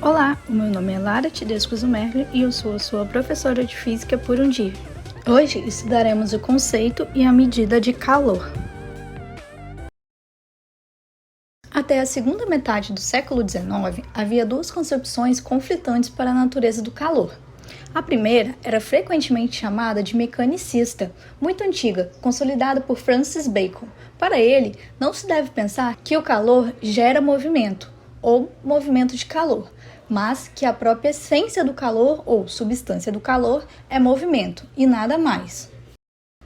Olá, o meu nome é Lara Tedesco Zumerli e eu sou a sua professora de Física por um dia. Hoje estudaremos o conceito e a medida de calor. Até a segunda metade do século XIX, havia duas concepções conflitantes para a natureza do calor. A primeira era frequentemente chamada de mecanicista, muito antiga, consolidada por Francis Bacon. Para ele, não se deve pensar que o calor gera movimento, ou movimento de calor, mas que a própria essência do calor, ou substância do calor, é movimento, e nada mais.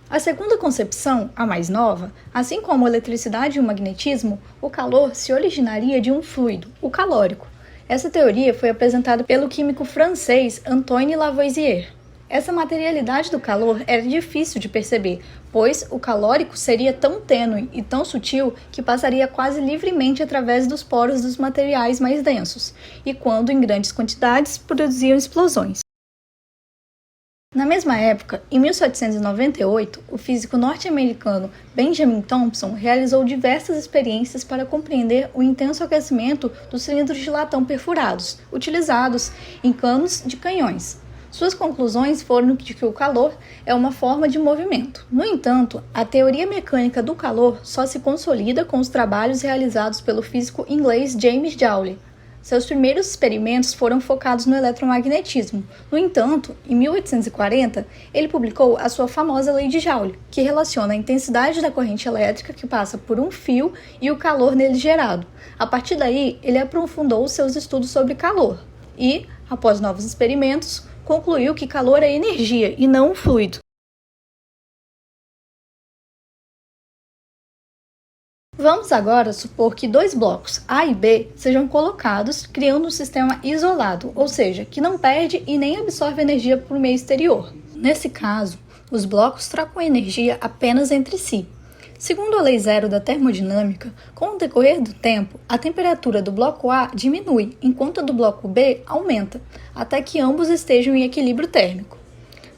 A segunda concepção, a mais nova, assim como a eletricidade e o magnetismo, o calor se originaria de um fluido, o calórico. Essa teoria foi apresentada pelo químico francês Antoine Lavoisier. Essa materialidade do calor era difícil de perceber, pois o calórico seria tão tênue e tão sutil que passaria quase livremente através dos poros dos materiais mais densos, e quando em grandes quantidades produziam explosões. Na mesma época, em 1798, o físico norte-americano Benjamin Thompson realizou diversas experiências para compreender o intenso aquecimento dos cilindros de latão perfurados, utilizados em canos de canhões. Suas conclusões foram de que o calor é uma forma de movimento. No entanto, a teoria mecânica do calor só se consolida com os trabalhos realizados pelo físico inglês James Joule. Seus primeiros experimentos foram focados no eletromagnetismo. No entanto, em 1840, ele publicou a sua famosa Lei de Joule, que relaciona a intensidade da corrente elétrica que passa por um fio e o calor nele gerado. A partir daí, ele aprofundou seus estudos sobre calor e, após novos experimentos, concluiu que calor é energia e não um fluido. Vamos agora supor que dois blocos A e B sejam colocados criando um sistema isolado, ou seja, que não perde e nem absorve energia por meio exterior. Nesse caso, os blocos trocam energia apenas entre si. Segundo a lei zero da termodinâmica, com o decorrer do tempo, a temperatura do bloco A diminui, enquanto a do bloco B aumenta, até que ambos estejam em equilíbrio térmico.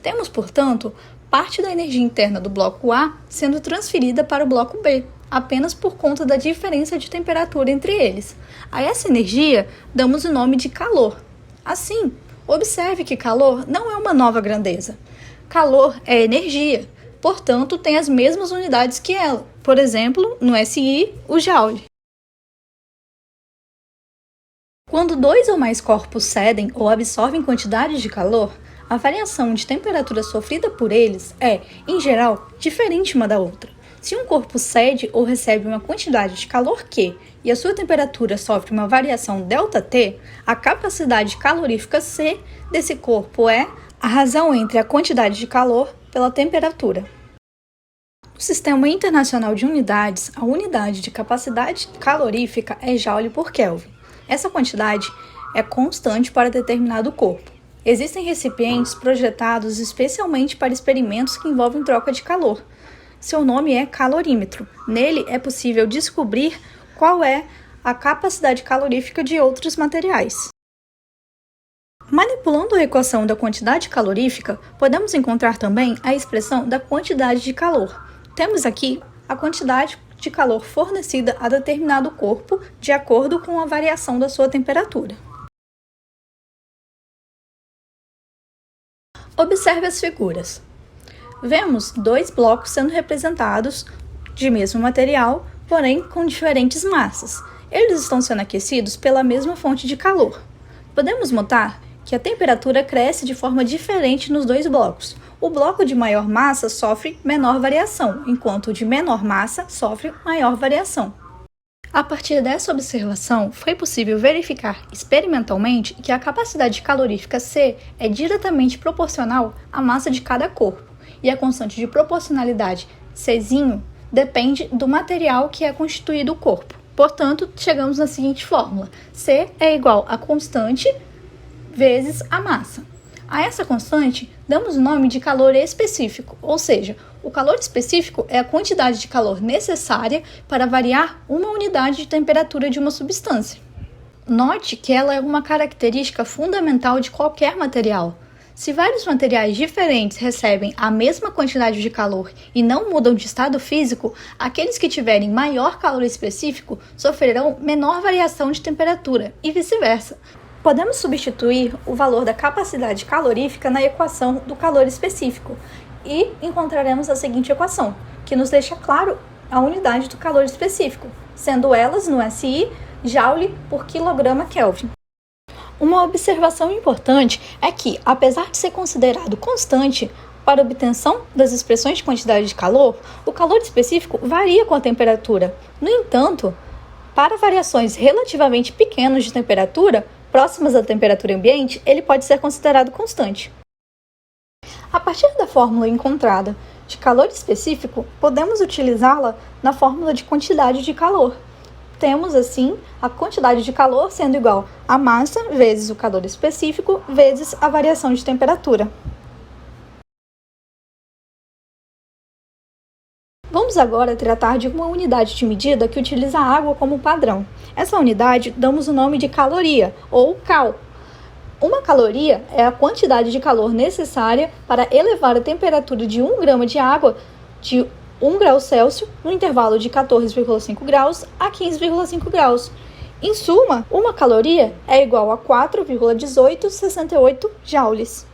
Temos, portanto, parte da energia interna do bloco A sendo transferida para o bloco B, apenas por conta da diferença de temperatura entre eles. A essa energia damos o nome de calor. Assim, observe que calor não é uma nova grandeza. Calor é energia, portanto, tem as mesmas unidades que ela. Por exemplo, no SI, o Joule. Quando dois ou mais corpos cedem ou absorvem quantidades de calor, a variação de temperatura sofrida por eles é, em geral, diferente uma da outra. Se um corpo cede ou recebe uma quantidade de calor Q e a sua temperatura sofre uma variação ΔT, a capacidade calorífica C desse corpo é a razão entre a quantidade de calor pela temperatura. No Sistema Internacional de Unidades, a unidade de capacidade calorífica é Joule por Kelvin. Essa quantidade é constante para determinado corpo. Existem recipientes projetados especialmente para experimentos que envolvem troca de calor. Seu nome é calorímetro. Nele é possível descobrir qual é a capacidade calorífica de outros materiais. Manipulando a equação da quantidade calorífica, podemos encontrar também a expressão da quantidade de calor. Temos aqui a quantidade de calor fornecida a determinado corpo de acordo com a variação da sua temperatura. Observe as figuras. Vemos dois blocos sendo representados de mesmo material, porém com diferentes massas. Eles estão sendo aquecidos pela mesma fonte de calor. Podemos notar que a temperatura cresce de forma diferente nos dois blocos. O bloco de maior massa sofre menor variação, enquanto o de menor massa sofre maior variação. A partir dessa observação, foi possível verificar experimentalmente que a capacidade calorífica C é diretamente proporcional à massa de cada corpo, e a constante de proporcionalidade Czinho depende do material que é constituído o corpo. Portanto, chegamos na seguinte fórmula: C é igual a constante vezes a massa. A essa constante, damos o nome de calor específico, ou seja, o calor específico é a quantidade de calor necessária para variar uma unidade de temperatura de uma substância. Note que ela é uma característica fundamental de qualquer material. Se vários materiais diferentes recebem a mesma quantidade de calor e não mudam de estado físico, aqueles que tiverem maior calor específico sofrerão menor variação de temperatura e vice-versa. Podemos substituir o valor da capacidade calorífica na equação do calor específico e encontraremos a seguinte equação, que nos deixa claro a unidade do calor específico, sendo elas no SI, Joule por quilograma Kelvin. Uma observação importante é que, apesar de ser considerado constante para a obtenção das expressões de quantidade de calor, o calor específico varia com a temperatura. No entanto, para variações relativamente pequenas de temperatura, próximas à temperatura ambiente, ele pode ser considerado constante. A partir da fórmula encontrada de calor específico, podemos utilizá-la na fórmula de quantidade de calor. Temos, assim, a quantidade de calor sendo igual a massa vezes o calor específico vezes a variação de temperatura. Vamos agora tratar de uma unidade de medida que utiliza a água como padrão. Essa unidade damos o nome de caloria, ou cal. Uma caloria é a quantidade de calor necessária para elevar a temperatura de 1 grama de água de 1 grau Celsius no intervalo de 14,5 graus a 15,5 graus. Em suma, uma caloria é igual a 4,1868 joules.